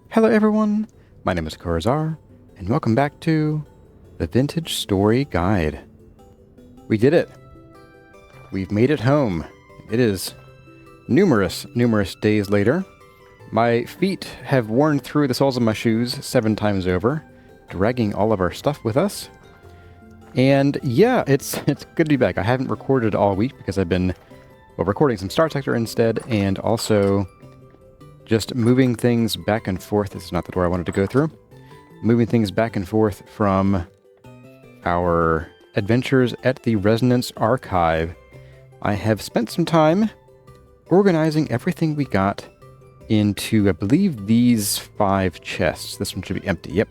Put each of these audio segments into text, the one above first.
Hello everyone, my name is Corazar, and welcome back to the Vintage Story Guide. We did it! We've made it home. It is numerous days later. My feet have worn through the soles of my shoes 7 times over, dragging all of our stuff with us. And yeah, it's good to be back. I haven't recorded all week because I've been recording some Star Sector instead, and also just moving things back and forth. This is not the door I wanted to go through. Moving things back and forth from our adventures at the Resonance Archive. I have spent some time organizing everything we got into, I believe, these 5 chests. This one should be empty, yep.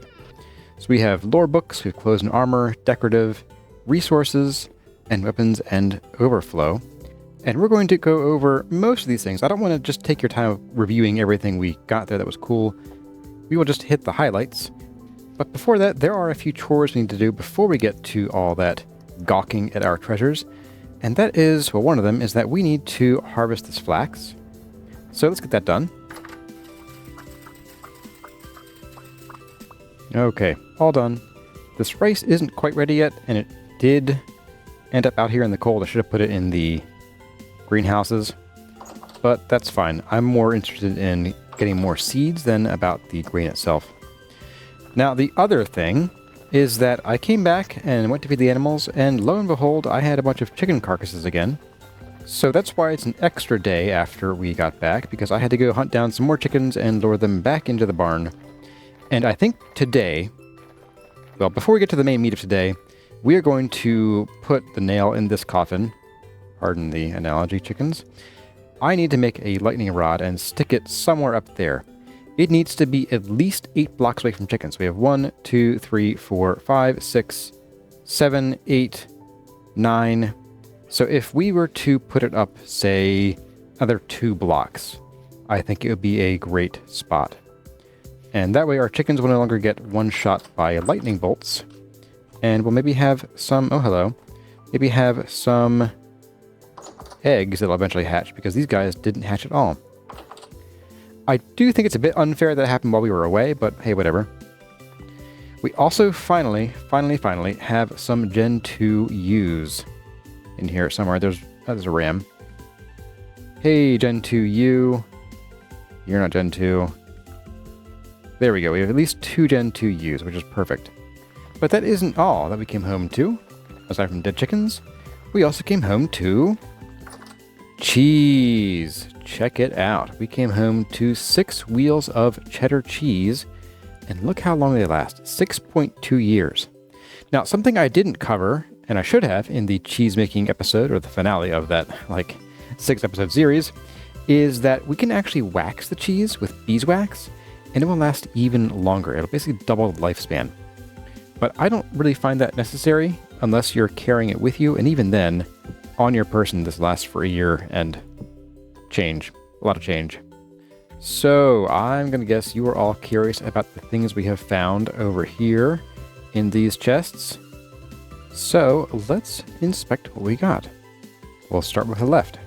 So we have lore books, we have clothes and armor, decorative, resources, and weapons and overflow. And we're going to go over most of these things. I don't want to just take your time reviewing everything we got there that was cool. We will just hit the highlights. But before that, there are a few chores we need to do before we get to all that gawking at our treasures. And that is, well, one of them is that we need to harvest this flax. So let's get that done. Okay, all done. This rice isn't quite ready yet, and it did end up out here in the cold. I should have put it in the greenhouses, but that's fine. I'm more interested in getting more seeds than about the grain itself. Now, the other thing is that I came back and went to feed the animals, and lo and behold, I had a bunch of chicken carcasses again. So that's why it's an extra day after we got back, because I had to go hunt down some more chickens and lure them back into the barn. And I think today, well, before we get to the main meat of today, we are going to put the nail in this coffin. Pardon the analogy, chickens. I need to make a lightning rod and stick it somewhere up there. It needs to be at least 8 blocks away from chickens. We have 1, 2, 3, 4, 5, 6, 7, 8, 9. So if we were to put it up, say, another 2 blocks, I think it would be a great spot. And that way our chickens will no longer get one shot by lightning bolts. And we'll maybe have some, oh hello, maybe have some eggs that'll eventually hatch, because these guys didn't hatch at all. I do think it's a bit unfair that it happened while we were away, but hey, whatever. We also finally have some Gen 2 U's in here somewhere. There's a ram. Hey, Gen 2 U. You're not Gen 2. There we go. We have at least 2 Gen 2 U's, which is perfect. But that isn't all that we came home to. Aside from dead chickens, we also came home to cheese. Check it out. We came home to 6 wheels of cheddar cheese, and look how long they last. 6.2 years. Now, something I didn't cover, and I should have in the cheese making episode, or the finale of that, 6-episode series, is that we can actually wax the cheese with beeswax, and it will last even longer. It'll basically double the lifespan. But I don't really find that necessary unless you're carrying it with you, and even then, on your person, this lasts for a year and change. A lot of change. So, I'm going to guess you are all curious about the things we have found over here in these chests. So, let's inspect what we got. We'll start with the left.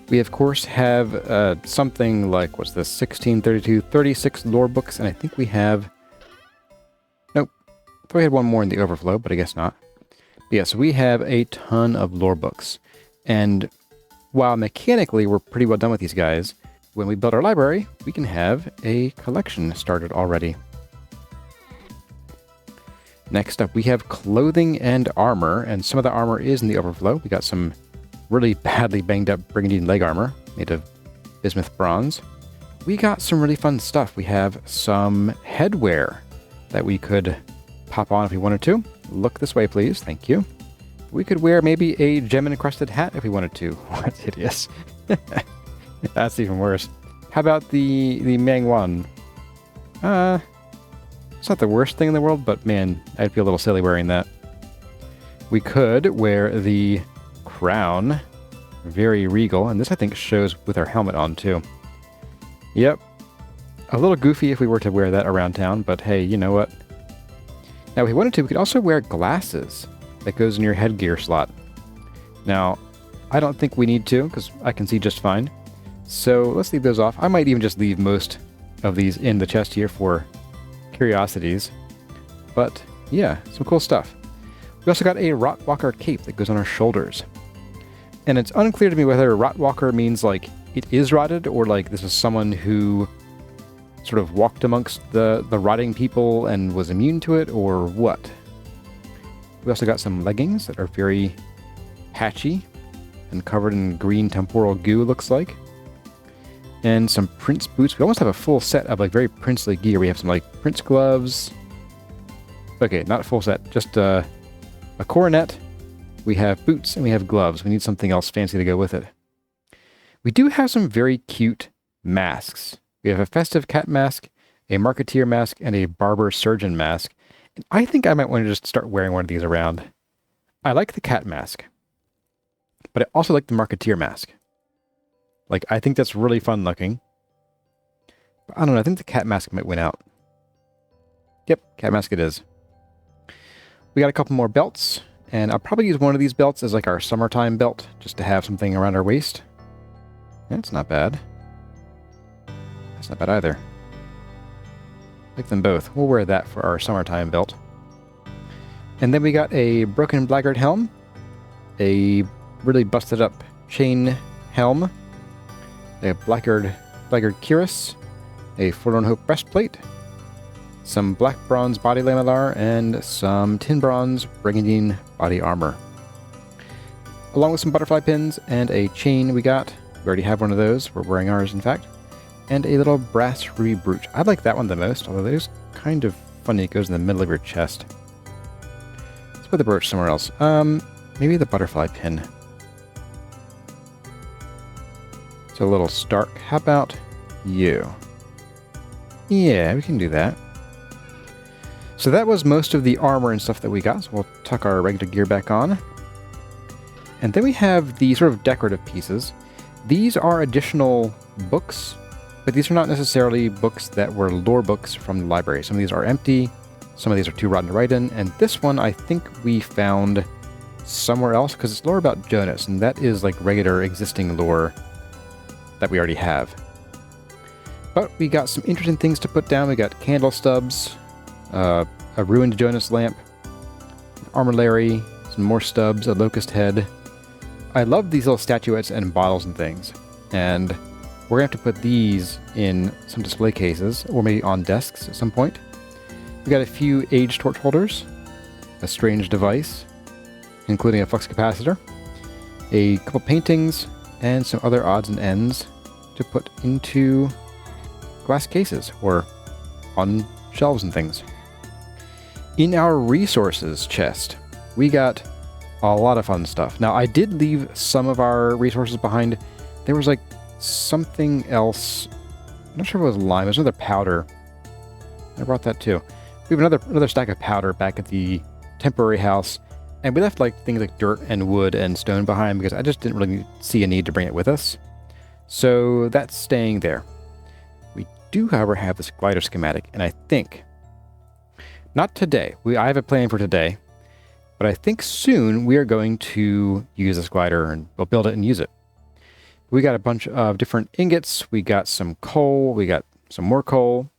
We, of course, have something like, what's this, 16, 32, 36 lore books, and I think we have... Nope. I thought we had one more in the overflow, but I guess not. Yes, we have a ton of lore books, and while mechanically we're pretty well done with these guys, when we build our library, we can have a collection started already. Next up, we have clothing and armor, and some of the armor is in the overflow. We got some really badly banged up brigandine leg armor made of bismuth bronze. We got some really fun stuff. We have some headwear that we could pop on if we wanted to. Look this way, please. Thank you. We could wear maybe a gem-encrusted hat if we wanted to. That's hideous. That's even worse. How about the Mangwan? It's not the worst thing in the world, but man, I'd feel a little silly wearing that. We could wear the crown. Very regal. And this, I think, shows with our helmet on, too. Yep. A little goofy if we were to wear that around town, but hey, you know what? Now, if we wanted to, we could also wear glasses that goes in your headgear slot. Now, I don't think we need to, because I can see just fine. So let's leave those off. I might even just leave most of these in the chest here for curiosities. But yeah, some cool stuff. We also got a Rotwalker cape that goes on our shoulders. And it's unclear to me whether Rotwalker means like it is rotted, or like this is someone who sort of walked amongst the rotting people and was immune to it, or what. We also got some leggings that are very patchy and covered in green temporal goo, looks like. And some Prince boots. We almost have a full set of like very princely gear. We have some like Prince gloves. Okay, not a full set, just a coronet. We have boots and we have gloves. We need something else fancy to go with it. We do have some very cute masks. We have a festive cat mask, a marketeer mask, and a barber surgeon mask. And I think I might want to just start wearing one of these around. I like the cat mask, but I also like the marketeer mask. Like, I think that's really fun looking. But I don't know, I think the cat mask might win out. Yep, cat mask it is. We got a couple more belts, and I'll probably use one of these belts as like our summertime belt, just to have something around our waist. That's not bad. That's not bad either. I like them both. We'll wear that for our summertime belt. And then we got a broken blackguard helm, a really busted up chain helm, a blackguard cuirass, a forlorn hope breastplate, some black bronze body lamellar, and some tin bronze brigandine body armor. Along with some butterfly pins and a chain we got. We already have one of those. We're wearing ours, in fact. And a little brass ruby brooch. I like that one the most, although it is kind of funny. It goes in the middle of your chest. Let's put the brooch somewhere else. Maybe the butterfly pin. It's a little stark. How about you? Yeah, we can do that. So that was most of the armor and stuff that we got. So we'll tuck our regular gear back on. And then we have the sort of decorative pieces. These are additional books, but these are not necessarily books that were lore books from the library. Some of these are empty, some of these are too rotten to write in, and this one I think we found somewhere else because it's lore about Jonas, and that is like regular existing lore that we already have. But we got some interesting things to put down. We got candle stubs, a ruined Jonas lamp, an armillary, some more stubs, a locust head. I love these little statuettes and bottles and things, and we're going to have to put these in some display cases, or maybe on desks at some point. We got a few aged torch holders, a strange device, including a flux capacitor, a couple paintings, and some other odds and ends to put into glass cases, or on shelves and things. In our resources chest, we got a lot of fun stuff. Now, I did leave some of our resources behind. There was like something else. I'm not sure if it was lime. There's another powder. I brought that too. We have another stack of powder back at the temporary house, and we left like things like dirt and wood and stone behind because I just didn't really see a need to bring it with us. So that's staying there. We do, however, have this glider schematic, and I think not today. I have a plan for today, but I think soon we are going to use this glider and we'll build it and use it. We got a bunch of different ingots. We got some coal. We got some more coal.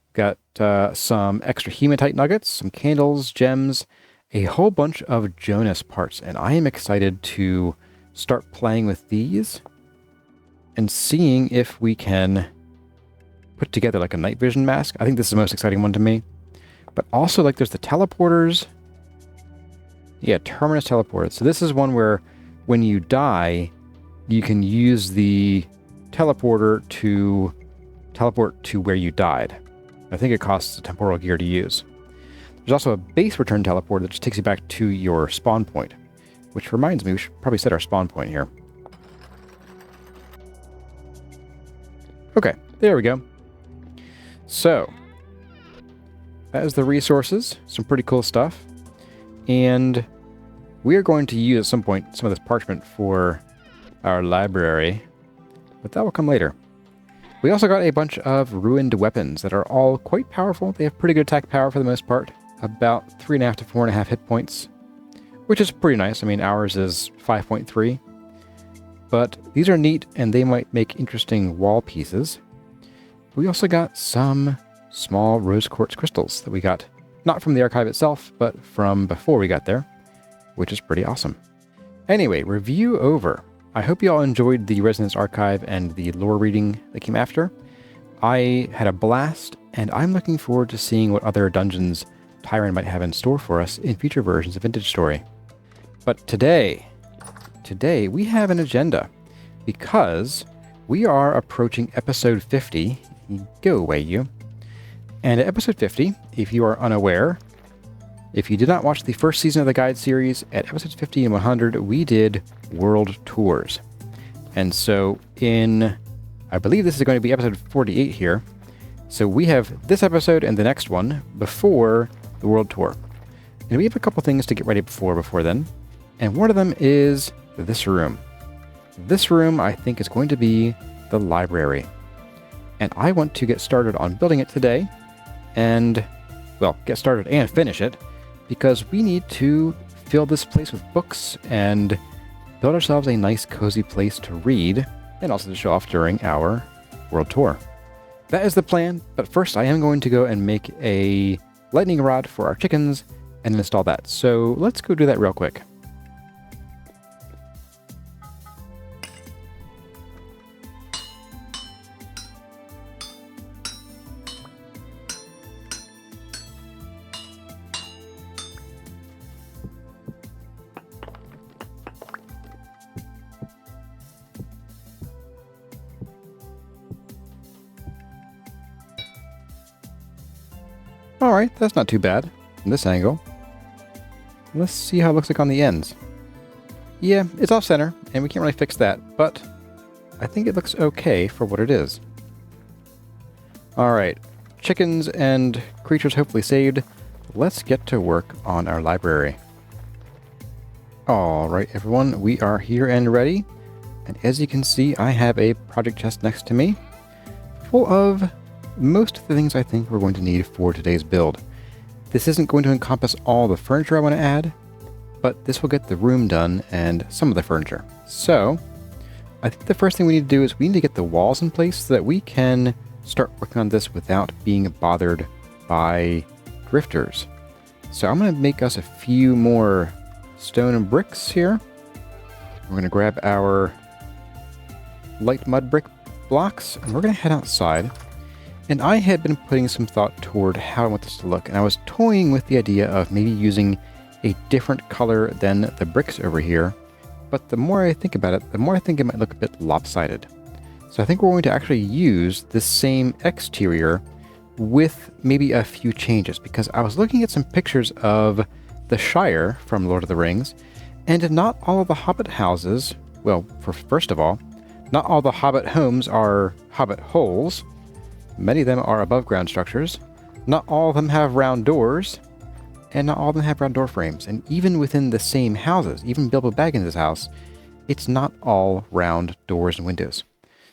We got some extra hematite nuggets, some candles, gems, a whole bunch of Jonas parts. And I am excited to start playing with these and seeing if we can put together like a night vision mask. I think this is the most exciting one to me. But also, like, there's the teleporters. Yeah, terminus teleporters. So this is one where when you die, you can use the teleporter to teleport to where you died. I think it costs a temporal gear to use. There's also a base return teleporter that just takes you back to your spawn point. Which reminds me, we should probably set our spawn point here. Okay, there we go. So, that is the resources. Some pretty cool stuff. And we are going to use at some point some of this parchment for our library, but that will come later. We also got a bunch of ruined weapons that are all quite powerful. They have pretty good attack power for the most part, about 3.5 to 4.5 hit points, which is pretty nice. I mean, ours is 5.3, but these are neat and they might make interesting wall pieces. We also got some small rose quartz crystals that we got not from the archive itself, but from before we got there, which is pretty awesome. Anyway, review over. I hope you all enjoyed the Resonance Archive and the lore reading that came after. I had a blast, and I'm looking forward to seeing what other dungeons Tyron might have in store for us in future versions of Vintage Story. But today we have an agenda, because we are approaching episode 50. Go away, you. And at episode 50, if you are unaware, if you did not watch the first season of the guide series, at episodes 50 and 100, we did world tours. And so I believe this is going to be episode 48 here. So we have this episode and the next one before the world tour. And we have a couple things to get ready before then. And one of them is this room. This room, I think, is going to be the library. And I want to get started on building it today. And, well, get started and finish it. Because we need to fill this place with books and build ourselves a nice, cozy place to read. And also to show off during our world tour. That is the plan, but first I am going to go and make a lightning rod for our chickens and install that. So let's go do that real quick. Alright, that's not too bad from this angle. Let's see how it looks like on the ends. Yeah, it's off center, and we can't really fix that, but I think it looks okay for what it is. Alright, chickens and creatures hopefully saved. Let's get to work on our library. Alright everyone, we are here and ready. And as you can see, I have a project chest next to me, full of most of the things I think we're going to need for today's build. This isn't going to encompass all the furniture I want to add, but this will get the room done and some of the furniture. So, I think the first thing we need to do is we need to get the walls in place so that we can start working on this without being bothered by drifters. So I'm going to make us a few more stone and bricks here. We're going to grab our light mud brick blocks and we're going to head outside. And I had been putting some thought toward how I want this to look, and I was toying with the idea of maybe using a different color than the bricks over here. But the more I think about it, the more I think it might look a bit lopsided. So I think we're going to actually use this same exterior with maybe a few changes, because I was looking at some pictures of the Shire from Lord of the Rings, and not all of the Hobbit houses, well, first of all, not all the Hobbit homes are Hobbit holes. Many of them are above ground structures. Not all of them have round doors, and not all of them have round door frames. And even within the same houses, even Bilbo Baggins' house, it's not all round doors and windows.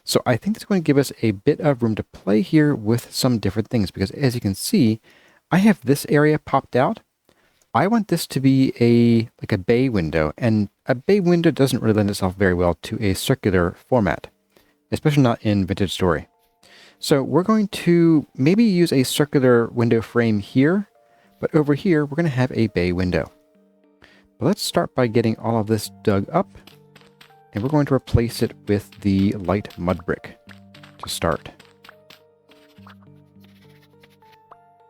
So I think it's going to give us a bit of room to play here with some different things, because as you can see, I have this area popped out. I want this to be like a bay window, and a bay window doesn't really lend itself very well to a circular format, especially not in Vintage Story. So we're going to maybe use a circular window frame here, but over here we're going to have a bay window. But let's start by getting all of this dug up, and we're going to replace it with the light mud brick to start.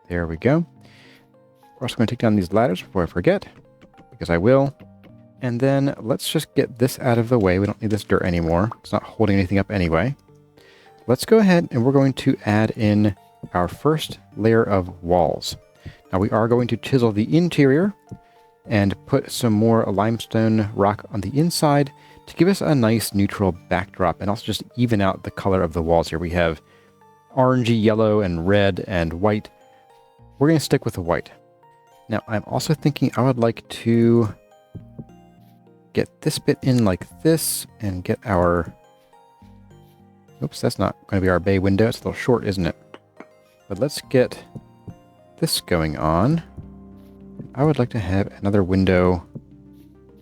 There we go. We're also going to take down these ladders before I forget, because I will. And then let's just get this out of the way. We don't need this dirt anymore. It's not holding anything up anyway. Let's go ahead and we're going to add in our first layer of walls. Now we are going to chisel the interior and put some more limestone rock on the inside to give us a nice neutral backdrop and also just even out the color of the walls here. We have orangey yellow and red and white. We're going to stick with the white. Now I'm also thinking I would like to get this bit in like this and get our... Oops, that's not going to be our bay window. It's a little short, isn't it? But let's get this going on. I would like to have another window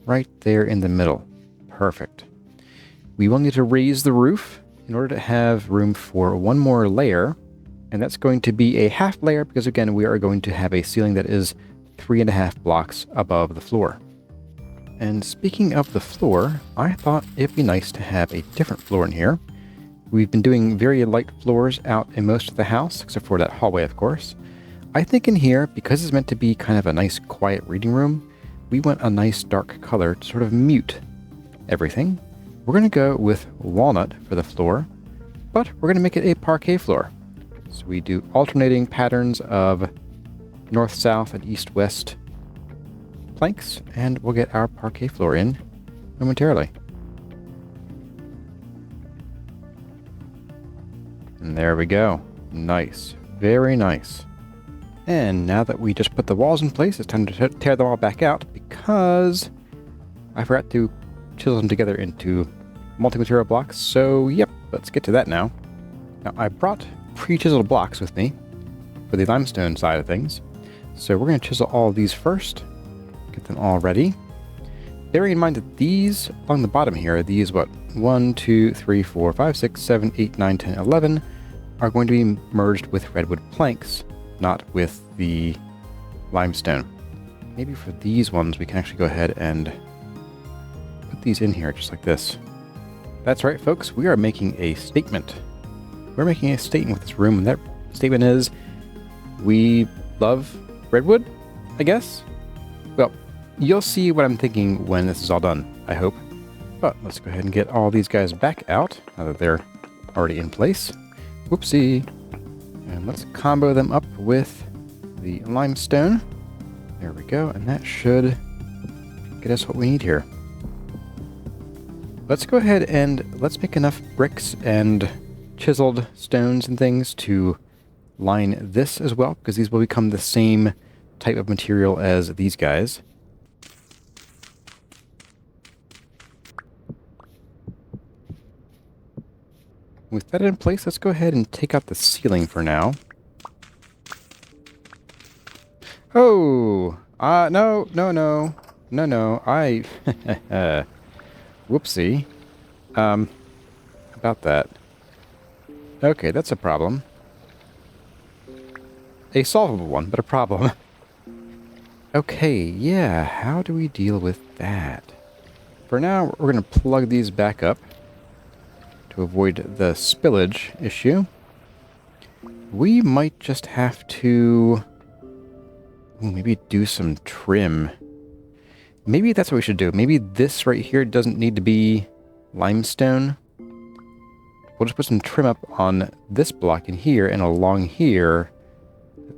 right there in the middle. Perfect. We will need to raise the roof in order to have room for one more layer, and that's going to be a half layer because, again, we are going to have a ceiling that is 3.5 blocks above the floor. And speaking of the floor, I thought it'd be nice to have a different floor in here. We've been doing very light floors out in most of the house, except for that hallway, of course. I think in here, because it's meant to be kind of a nice quiet reading room, we want a nice dark color to sort of mute everything. We're going to go with walnut for the floor, but we're going to make it a parquet floor. So we do alternating patterns of north-south and east-west planks, and we'll get our parquet floor in momentarily. And there we go. Nice. Very nice. And now that we just put the walls in place, it's time to tear them all back out because I forgot to chisel them together into multi-material blocks. So, yep, let's get to that now. Now, I brought pre-chiseled blocks with me for the limestone side of things. So we're going to chisel all of these first, get them all ready. Bearing in mind that these along the bottom here, these 1, 2, 3, 4, 5, 6, 7, 8, 9, 10, 11 are going to be merged with redwood planks, not with the limestone. Maybe for these ones we can actually go ahead and put these in here just like this. That's right, folks, we are making a statement. We're making a statement with this room, and that statement is we love redwood, I guess? Well, you'll see what I'm thinking when this is all done, I hope. But let's go ahead and get all these guys back out, now that they're already in place. Whoopsie. And let's combo them up with the limestone. There we go, and that should get us what we need here. Let's go ahead and let's make enough bricks and chiseled stones and things to line this as well, because these will become the same type of material as these guys. With that in place, let's go ahead and take out the ceiling for now. Oh! No, whoopsie. About that. Okay, that's a problem. A solvable one, but a problem. Okay, yeah, how do we deal with that? For now, we're going to plug these back up to avoid the spillage issue. We might just have to maybe do some trim. Maybe that's what we should do. Maybe this right here doesn't need to be limestone. We'll just put some trim up on this block in here and along here.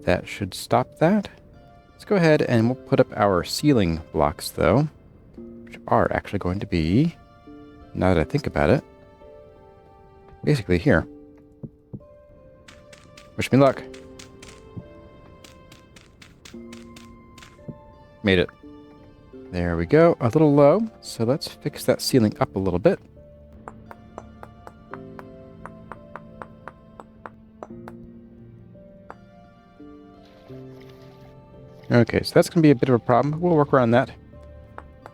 That should stop that. Let's go ahead and we'll put up our ceiling blocks though, which are actually going to be, now that I think about it, basically here. Wish me luck. Made it. There we go. A little low, so let's fix that ceiling up a little bit. Okay, so that's going to be a bit of a problem. We'll work around that,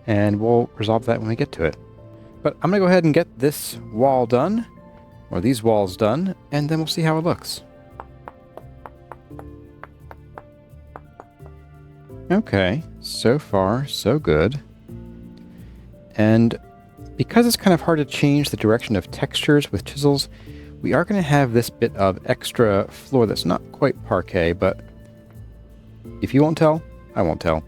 and we'll resolve that when we get to it. But I'm going to go ahead and get this wall done, or these walls done, and then we'll see how it looks. Okay, so far, so good. And because it's kind of hard to change the direction of textures with chisels, we are going to have this bit of extra floor that's not quite parquet, but if you won't tell, I won't tell.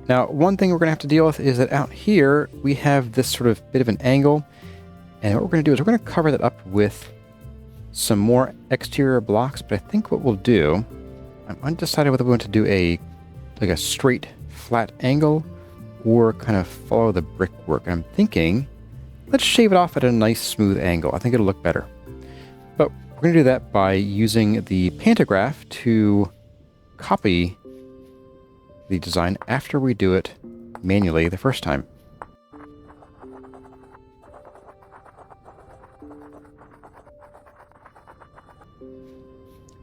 Now, one thing we're going to have to deal with is that out here, we have this sort of bit of an angle. And what we're going to do is we're going to cover that up with some more exterior blocks. But I think what we'll do, I'm undecided whether we want to do a straight, flat angle or kind of follow the brickwork. I'm thinking, let's shave it off at a nice, smooth angle. I think it'll look better. But we're going to do that by using the pantograph to copy the design after we do it manually the first time.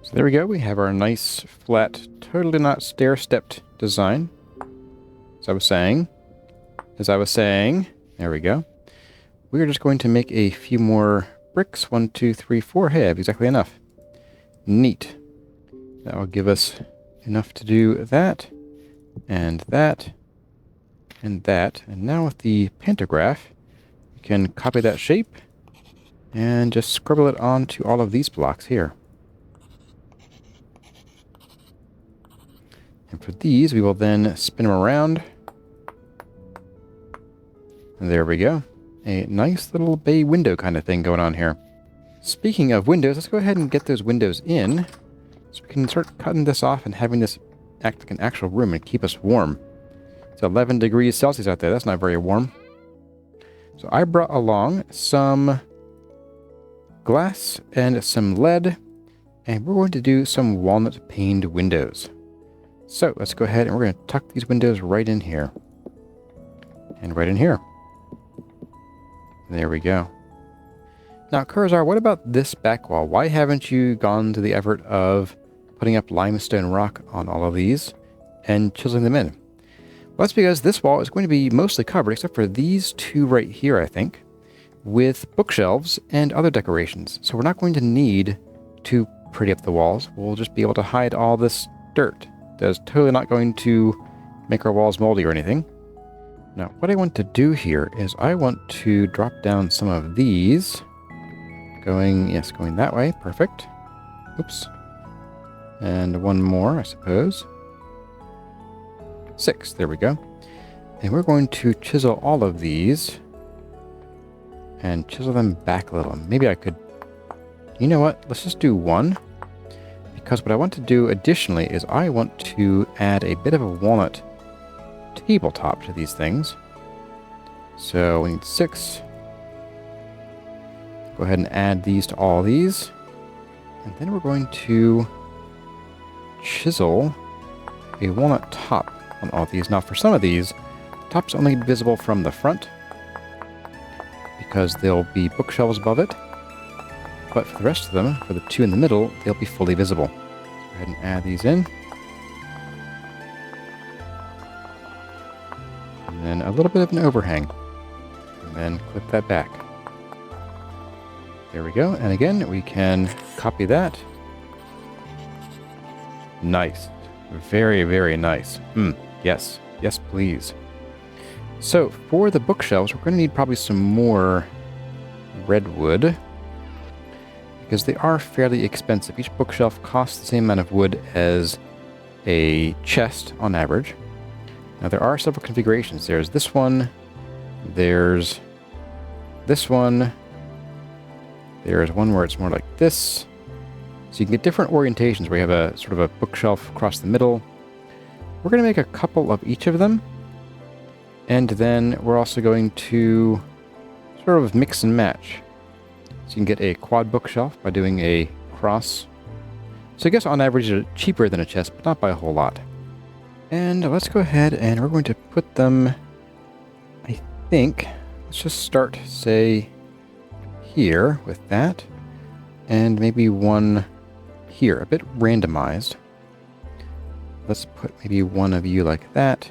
So there we go. We have our nice, flat, totally not stair-stepped design. As I was saying, there we go. We are just going to make a few more bricks. 1, 2, 3, 4. Hey, I have exactly enough. Neat. That will give us enough to do that, and that, and that. And now with the pantograph, we can copy that shape and just scribble it onto all of these blocks here. And for these, we will then spin them around. And there we go. A nice little bay window kind of thing going on here. Speaking of windows, let's go ahead and get those windows in, so we can start cutting this off and having this act like an actual room and keep us warm. It's 11 degrees Celsius out there. That's not very warm. So I brought along some glass and some lead, and we're going to do some walnut paned windows. So let's go ahead and we're going to tuck these windows right in here. And right in here. There we go. Now, Curzar, what about this back wall? Why haven't you gone to the effort of putting up limestone rock on all of these and chiseling them in? Well, that's because this wall is going to be mostly covered, except for these two right here, I think, with bookshelves and other decorations. So we're not going to need to pretty up the walls. We'll just be able to hide all this dirt. That's totally not going to make our walls moldy or anything. Now, what I want to do here is I want to drop down some of these. Going that way. Perfect. Oops. And one more, I suppose. 6. There we go. And we're going to chisel all of these and chisel them back a little. Maybe I could... You know what? Let's just do 1. Because what I want to do additionally is I want to add a bit of a walnut tabletop to these things. So we need 6. Go ahead and add these to all these. And then we're going to chisel a walnut top on all these. Now for some of these, the top's only visible from the front because there'll be bookshelves above it. But for the rest of them, for the 2 in the middle, they'll be fully visible. So go ahead and add these in. And then a little bit of an overhang. And then clip that back. There we go. And again, we can copy that. Nice. Very, very nice. Yes. Yes, please. So for the bookshelves, we're going to need probably some more redwood, because they are fairly expensive. Each bookshelf costs the same amount of wood as a chest on average. Now there are several configurations. There's this one, there's this one, there's one where it's more like this. So you can get different orientations where you have a sort of a bookshelf across the middle. We're going to make a couple of each of them. And then we're also going to sort of mix and match. So you can get a quad bookshelf by doing a cross. So I guess on average it's cheaper than a chest, but not by a whole lot. And let's go ahead and we're going to put them, I think, let's just start, say, here with that. And maybe one here, a bit randomized. Let's put maybe one of you like that.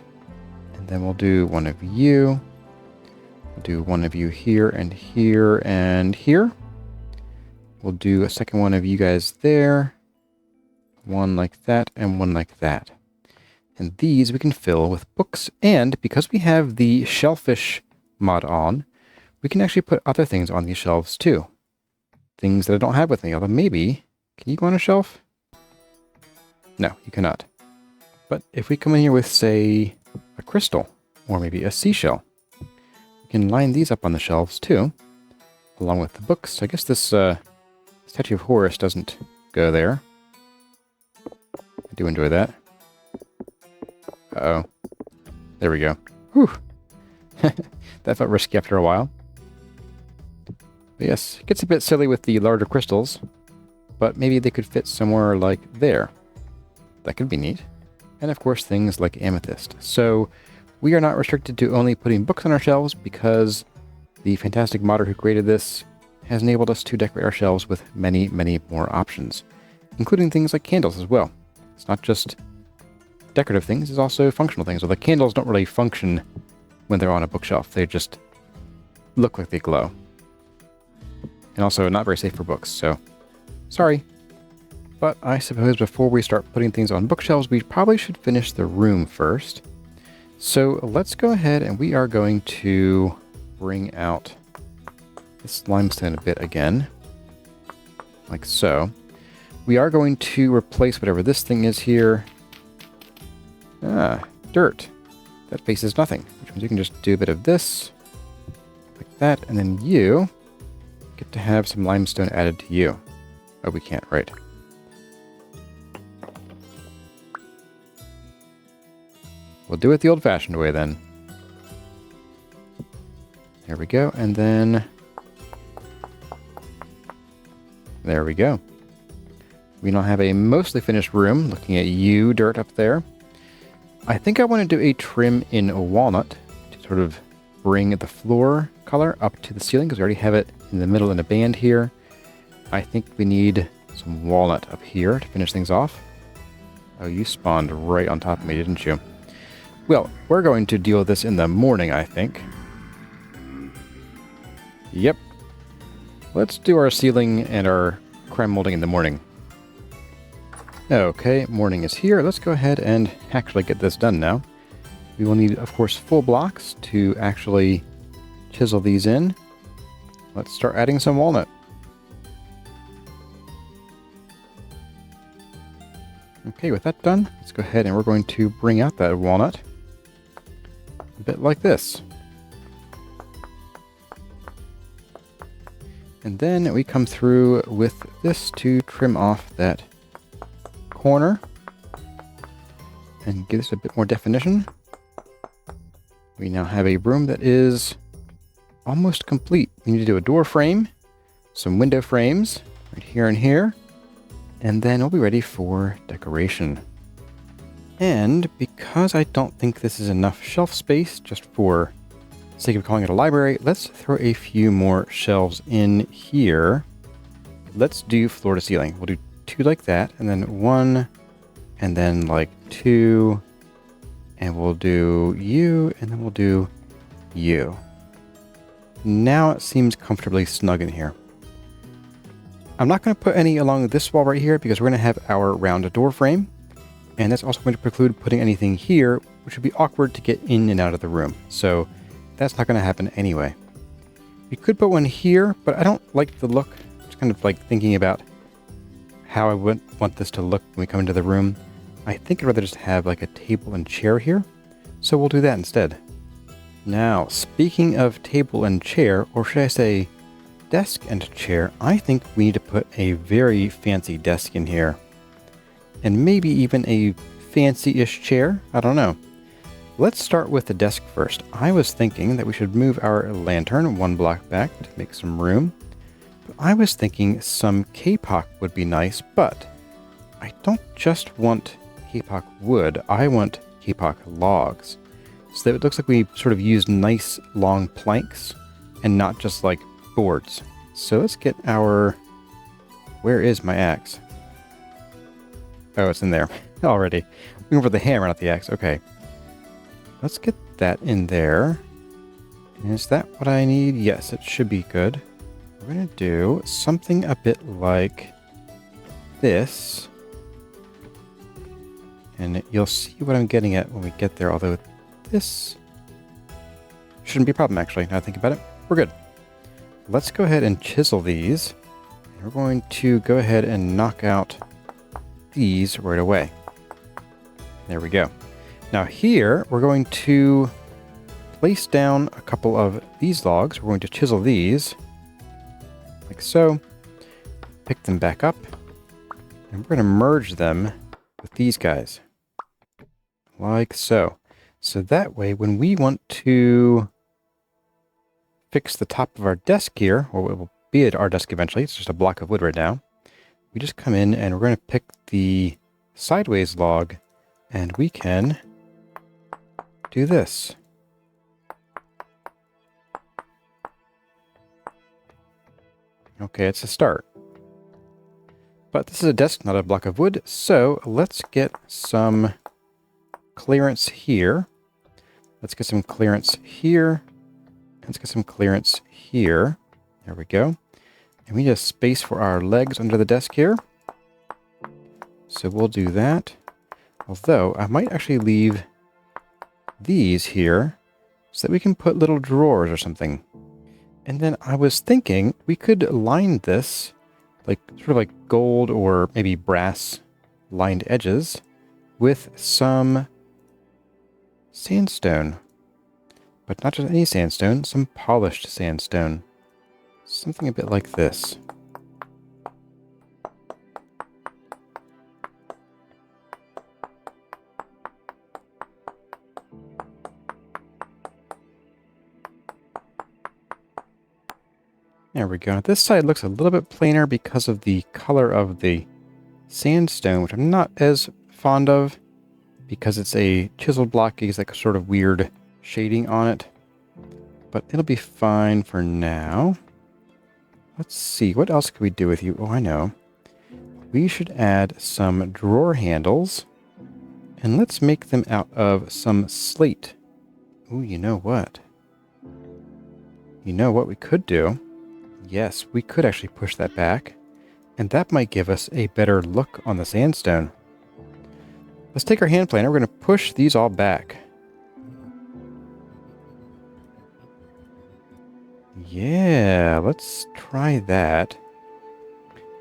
And then we'll do one of you. We'll do one of you here and here and here. We'll do a second one of you guys there. One like that and one like that. And these we can fill with books. And because we have the Shelfish mod on, we can actually put other things on these shelves too. Things that I don't have with me. Although maybe, can you go on a shelf? No, you cannot. But if we come in here with, say, a crystal, or maybe a seashell, we can line these up on the shelves too, along with the books. I guess this statue of Horus doesn't go there. I do enjoy that. Uh-oh. There we go. Whew. That felt risky after a while. But yes, it gets a bit silly with the larger crystals, but maybe they could fit somewhere like there. That could be neat. And of course things like amethyst. So we are not restricted to only putting books on our shelves because the fantastic modder who created this has enabled us to decorate our shelves with many, many more options, including things like candles as well. It's not just decorative things, it's also functional things. Well, the candles don't really function when they're on a bookshelf. They just look like they glow. and also not very safe for books, so sorry. But I suppose before we start putting things on bookshelves, we probably should finish the room first. So let's go ahead and we are going to bring out this limestone a bit again, like so. We are going to replace whatever this thing is here. Dirt. That faces nothing, which means you can just do a bit of this, like that, and then you get to have some limestone added to you. Oh, we can't, right. We'll do it the old-fashioned way then. There we go, and then there we go. We now have a mostly finished room, looking at you, dirt up there. I think I want to do a trim in walnut to sort of bring the floor color up to the ceiling, because we already have it in the middle in a band here. I think we need some walnut up here to finish things off. Oh, you spawned right on top of me, didn't you? Well, we're going to deal with this in the morning, I think. Yep. Let's do our ceiling and our creme molding in the morning. Okay, morning is here. Let's go ahead and actually get this done now. We will need, of course, full blocks to actually chisel these in. Let's start adding some walnut. Okay, with that done, let's go ahead and we're going to bring out that walnut. A bit like this. And then we come through with this to trim off that corner and give this a bit more definition. We now have a room that is almost complete. We need to do a door frame, some window frames right here and here, and then we'll be ready for decoration. And because I don't think this is enough shelf space, just for the sake of calling it a library, let's throw a few more shelves in here. Let's do floor to ceiling. We'll do 2 like that, and then 1, and then like 2, and we'll do you, and then we'll do you. Now it seems comfortably snug in here. I'm not going to put any along this wall right here because we're going to have our round door frame, and that's also going to preclude putting anything here, which would be awkward to get in and out of the room. So that's not going to happen anyway. We could put one here, but I don't like the look. Just kind of like thinking about how I would want this to look when we come into the room. I think I'd rather just have like a table and chair here. So we'll do that instead. Now, speaking of table and chair, or should I say desk and chair, I think we need to put a very fancy desk in here. And maybe even a fancy-ish chair. I don't know. Let's start with the desk first. I was thinking that we should move our lantern 1 block back to make some room. I was thinking some kapok would be nice, but I don't just want kapok wood, I want kapok logs. So that it looks like we sort of use nice long planks and not just like boards. So let's get our... Where is my axe? Oh, it's in there already. Looking for the hammer, not the axe. Okay. Let's get that in there. Is that what I need? Yes, it should be good. We're going to do something a bit like this. And you'll see what I'm getting at when we get there, although this shouldn't be a problem, actually, now I think about it. We're good. Let's go ahead and chisel these. And we're going to go ahead and knock out these right away. There we go. Now here, we're going to place down a couple of these logs. We're going to chisel these. Like so, pick them back up, and we're going to merge them with these guys, like so. So that way, when we want to fix the top of our desk here, or it will be at our desk eventually, it's just a block of wood right now, we just come in and we're going to pick the sideways log, and we can do this. Okay, it's a start. But this is a desk, not a block of wood, so let's get some clearance here. Let's get some clearance here. Let's get some clearance here. There we go. And we need a space for our legs under the desk here. So we'll do that. Although, I might actually leave these here so that we can put little drawers or something. And then I was thinking we could line this, like sort of like gold or maybe brass lined edges with some sandstone. But not just any sandstone, some polished sandstone. Something a bit like this. There we go. This side looks a little bit plainer because of the color of the sandstone, which I'm not as fond of because it's a chiseled block. It's like a sort of weird shading on it. But it'll be fine for now. Let's see. What else could we do with you? Oh, I know. We should add some drawer handles. And let's make them out of some slate. Ooh, you know what? You know what we could do? Yes, we could actually push that back, and that might give us a better look on the sandstone. Let's take our hand planer. We're going to push these all back. Yeah, let's try that.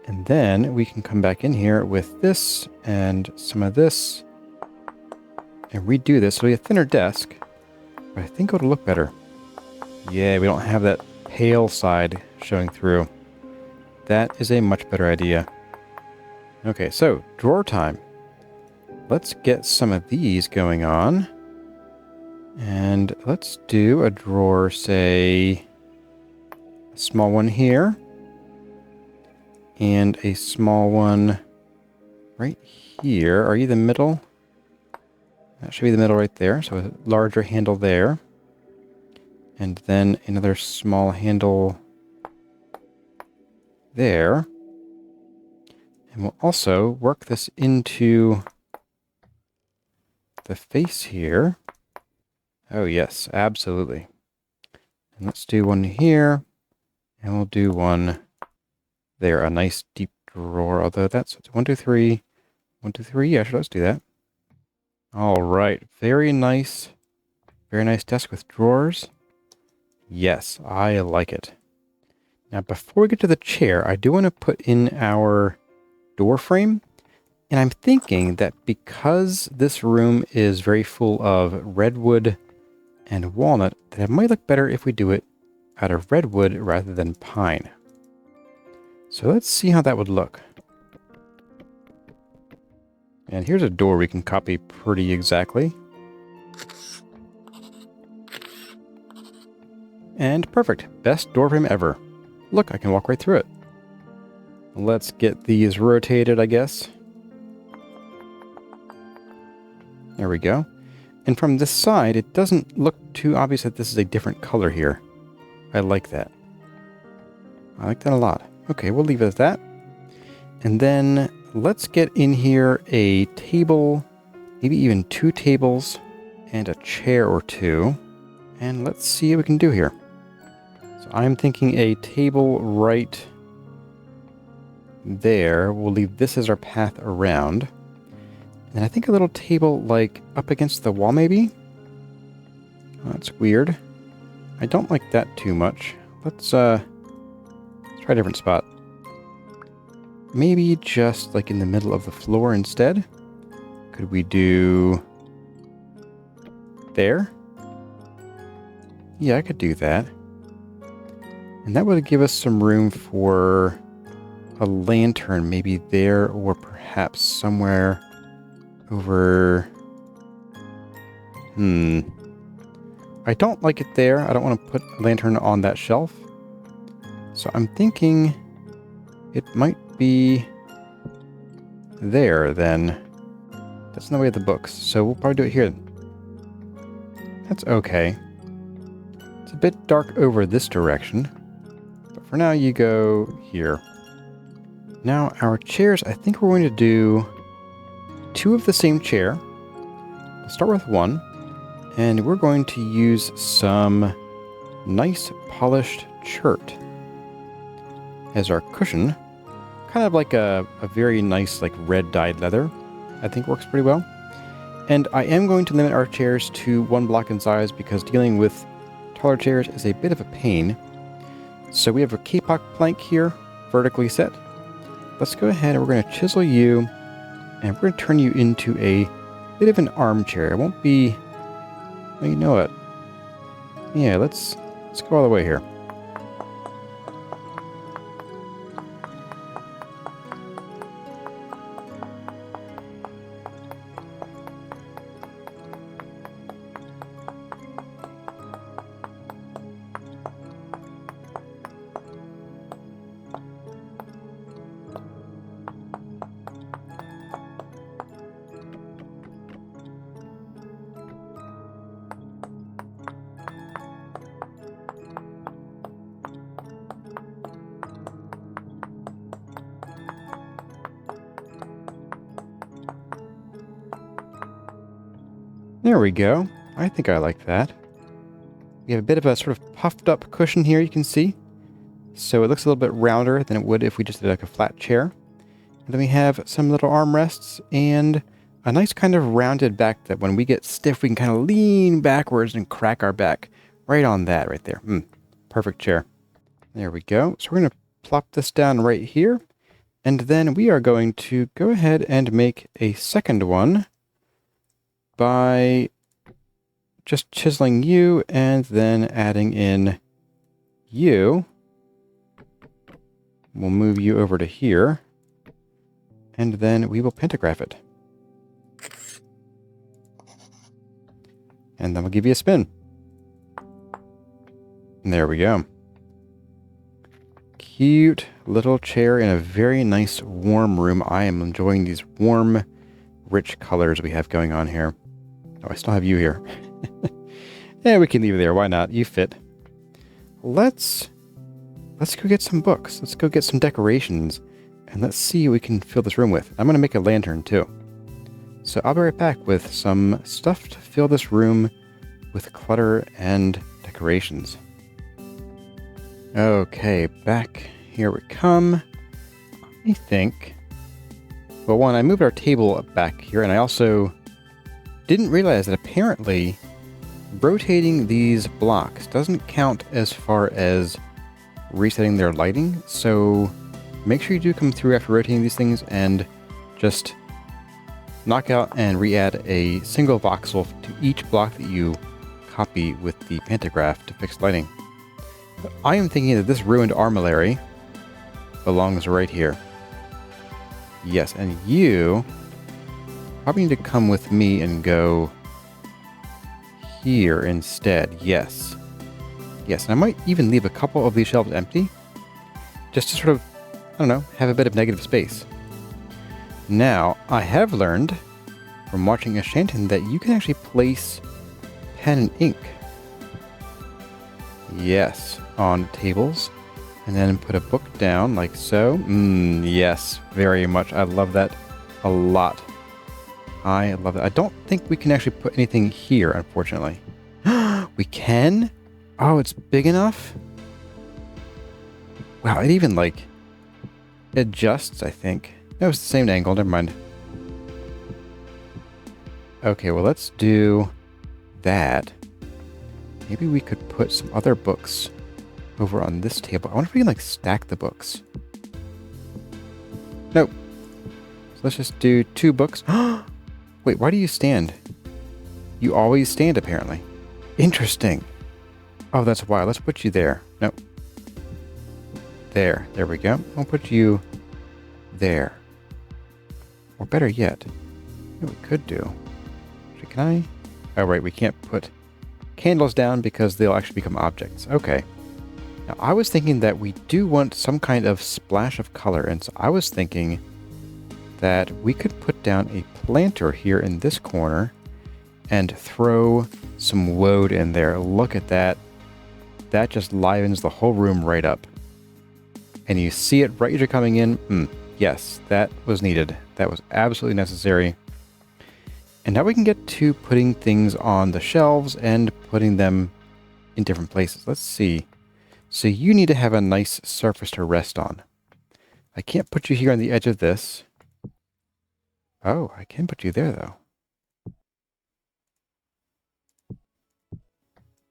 And then we can come back in here with this and some of this and redo this. So we have a thinner desk, but I think it'll look better. Yeah, we don't have that pale side showing through. That is a much better idea. Okay, so drawer time. Let's get some of these going on. And let's do a drawer, say, a small one here. And a small one right here. Are you the middle? That should be the middle right there. So a larger handle there. And then another small handle there. And we'll also work this into the face here. Oh yes, absolutely. And let's do one here. And we'll do one there. A nice deep drawer. Although that's 1, 2, 3. 1, 2, 3. Yeah, sure, let's do that. All right. Very nice. Very nice desk with drawers. Yes, I like it. Now, before we get to the chair, I do want to put in our door frame. And I'm thinking that because this room is very full of redwood and walnut, that it might look better if we do it out of redwood rather than pine. So let's see how that would look. And here's a door we can copy pretty exactly. And perfect. Best door frame ever. Look, I can walk right through it. Let's get these rotated, I guess. There we go. And from this side, it doesn't look too obvious that this is a different color here. I like that. I like that a lot. Okay, we'll leave it at that. And then let's get in here a table, maybe even 2 tables, and a chair or 2. And let's see what we can do here. So I'm thinking a table right there. We'll leave this as our path around. And I think a little table like up against the wall maybe? Oh, that's weird. I don't like that too much. Let's try a different spot. Maybe just like in the middle of the floor instead. Could we do there? Yeah, I could do that. And that would give us some room for a lantern, maybe there or perhaps somewhere over... I don't like it there. I don't want to put a lantern on that shelf. So I'm thinking it might be there then. That's in the way of the books. So we'll probably do it here. That's okay. It's a bit dark over this direction. But for now, you go here. Now, our chairs, I think we're going to do 2 of the same chair. We'll start with 1. And we're going to use some nice polished chert. as our cushion. Kind of like a very nice like red dyed leather. I think works pretty well. And I am going to limit our chairs to 1 block in size because dealing with taller chairs is a bit of a pain. So we have a kapok plank here, vertically set. Let's go ahead and we're going to chisel you, and we're going to turn you into a bit of an armchair. It won't be... well, you know what? Yeah, let's go all the way here. There we go. I think I like that. We have a bit of a sort of puffed up cushion here, you can see. So it looks a little bit rounder than it would if we just did like a flat chair. And then we have some little armrests and a nice kind of rounded back that when we get stiff, we can kind of lean backwards and crack our back. Right on that right there. Perfect chair. There we go. So we're going to plop this down right here. And then we are going to go ahead and make a second one by just chiseling you and then adding in you. We'll move you over to here, and then we will pantograph it. And then we'll give you a spin. And there we go. Cute little chair in a very nice warm room. I am enjoying these warm, rich colors we have going on here. Oh, I still have you here. Yeah, we can leave it there. Why not? You fit. Let's go get some books. Let's go get some decorations. And let's see what we can fill this room with. I'm going to make a lantern too. So I'll be right back with some stuff to fill this room with clutter and decorations. Okay, back here we come. I think... well, one, I moved our table back here, and I also didn't realize that apparently rotating these blocks doesn't count as far as resetting their lighting. So make sure you do come through after rotating these things and just knock out and re-add a single voxel to each block that you copy with the pantograph to fix lighting. But I am thinking that this ruined armillary belongs right here. Yes, and you probably need to come with me and go here instead. Yes. Yes, and I might even leave a couple of these shelves empty, just to sort of, I don't know, have a bit of negative space. Now, I have learned from watching Ashanton that you can actually place pen and ink. Yes, on tables, and then put a book down like so. Yes, very much. I love that a lot. I love that. I don't think we can actually put anything here, unfortunately. We can? Oh, it's big enough? Wow, it even, like, adjusts, I think. No, it's the same angle. Never mind. Okay, well, let's do that. Maybe we could put some other books over on this table. I wonder if we can, like, stack the books. Nope. So let's just do 2 books. Wait, why do you stand? You always stand, apparently. Interesting. Oh, that's why. Let's put you there. Nope. There. There we go. I'll put you there. Or better yet, what we could do... actually, can I... oh, right. We can't put candles down because they'll actually become objects. Okay. Now, I was thinking that we do want some kind of splash of color. And so I was thinking that we could put down a planter here in this corner and throw some woad in there. Look at that. That just livens the whole room right up. And you see it right as you're coming in. Yes, that was needed. That was absolutely necessary. And now we can get to putting things on the shelves and putting them in different places. Let's see. So you need to have a nice surface to rest on. I can't put you here on the edge of this. Oh, I can put you there, though.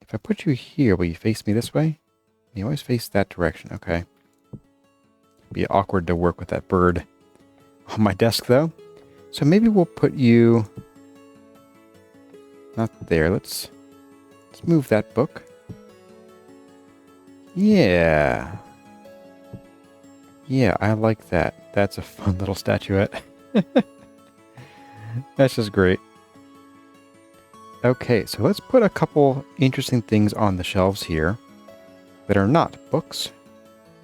If I put you here, will you face me this way? You always face that direction. Okay. Be awkward to work with that bird on my desk, though. So maybe we'll put you... not there. Let's move that book. Yeah. Yeah, I like that. That's a fun little statuette. That's just great. Okay, so let's put a couple interesting things on the shelves here that are not books.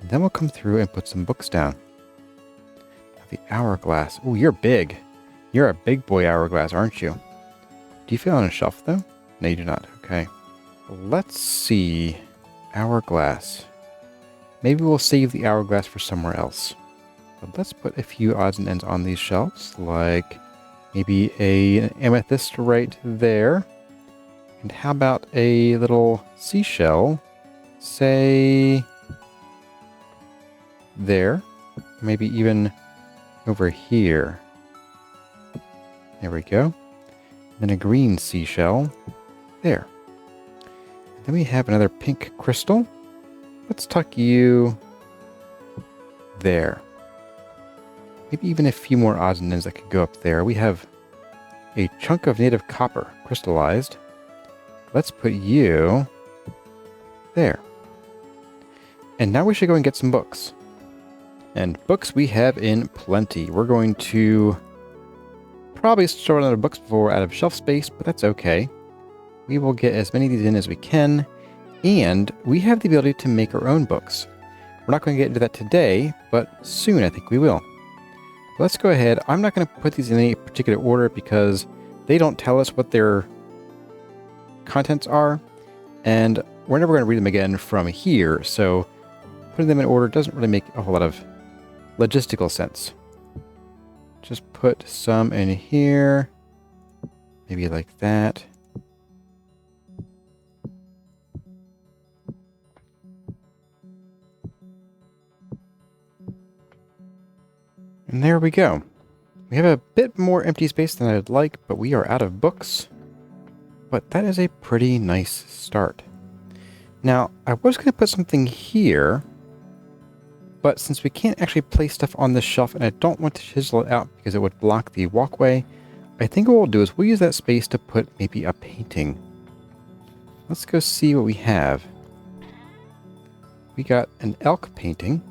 And then we'll come through and put some books down. The hourglass. Oh, you're big. You're a big boy hourglass, aren't you? Do you fit on a shelf, though? No, you do not. Okay. Let's see. Hourglass. Maybe we'll save the hourglass for somewhere else. But let's put a few odds and ends on these shelves, like maybe an amethyst right there. And how about a little seashell, say, there. Maybe even over here. There we go. Then a green seashell there. Then we have another pink crystal. Let's tuck you there. Maybe even a few more odds and ends that could go up there. We have a chunk of native copper crystallized. Let's put you there. And now we should go and get some books. And books we have in plenty. We're going to probably start out of books before we're out of shelf space, but that's okay. We will get as many of these in as we can. And we have the ability to make our own books. We're not going to get into that today, but soon I think we will. Let's go ahead. I'm not going to put these in any particular order because they don't tell us what their contents are, and we're never going to read them again from here, so putting them in order doesn't really make a whole lot of logistical sense. Just put some in here, maybe like that. And there we go. We have a bit more empty space than I'd like, but we are out of books. But that is a pretty nice start. Now, I was going to put something here, but since we can't actually place stuff on this shelf, and I don't want to chisel it out because it would block the walkway, I think what we'll do is we'll use that space to put maybe a painting. Let's go see what we have. We got an elk painting.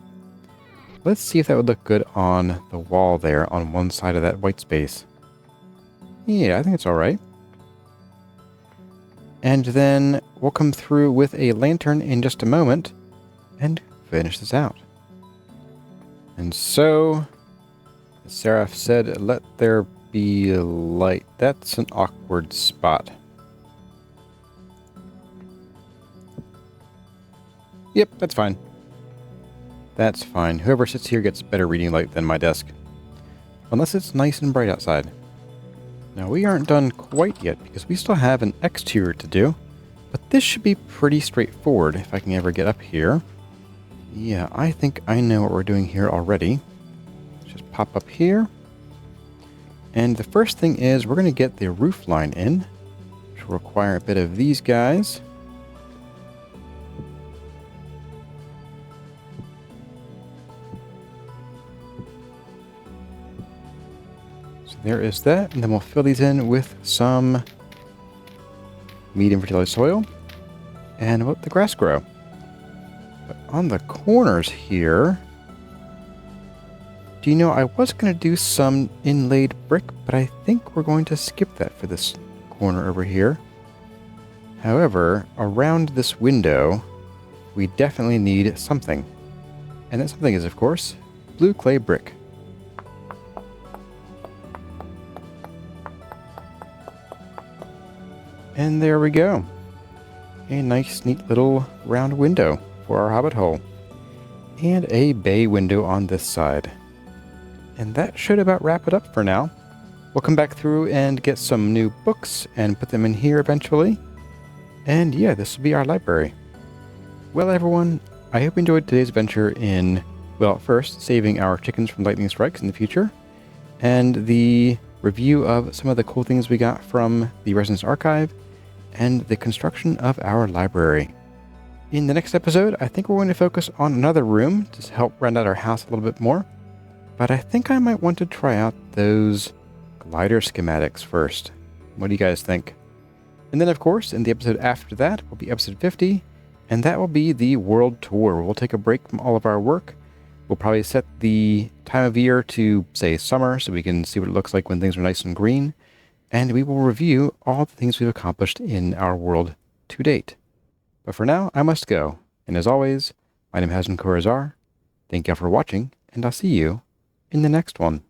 Let's see if that would look good on the wall there on one side of that white space. Yeah, I think it's all right. And then we'll come through with a lantern in just a moment and finish this out. And so, as Seraph said, let there be light. That's an awkward spot. Yep, that's fine. That's fine. Whoever sits here gets better reading light than my desk. Unless it's nice and bright outside. Now, we aren't done quite yet because we still have an exterior to do. But this should be pretty straightforward if I can ever get up here. Yeah, I think I know what we're doing here already. Let's just pop up here. And the first thing is we're going to get the roof line in, which will require a bit of these guys. There is that, and then we'll fill these in with some medium fertilized soil and let the grass grow. But on the corners here, do you know, I was going to do some inlaid brick, but I think we're going to skip that for this corner over here. However, around this window, we definitely need something. And that something is, of course, blue clay brick. And there we go. A nice, neat little round window for our hobbit hole. And a bay window on this side. And that should about wrap it up for now. We'll come back through and get some new books and put them in here eventually. And yeah, this will be our library. Well, everyone, I hope you enjoyed today's adventure in, well, first, saving our chickens from lightning strikes in the future, and the review of some of the cool things we got from the Residence Archive, and the construction of our library. In the next episode, I think we're going to focus on another room to help round out our house a little bit more, but I think I might want to try out those glider schematics first. What do you guys think? And then, of course, in the episode after that will be episode 50, and that will be the world tour. We'll take a break from all of our work. We'll probably set the time of year to, say, summer, so we can see what it looks like when things are nice and green, and we will review all the things we've accomplished in our world to date. But for now, I must go, and as always, my name has been Corazar. Thank you all for watching, and I'll see you in the next one.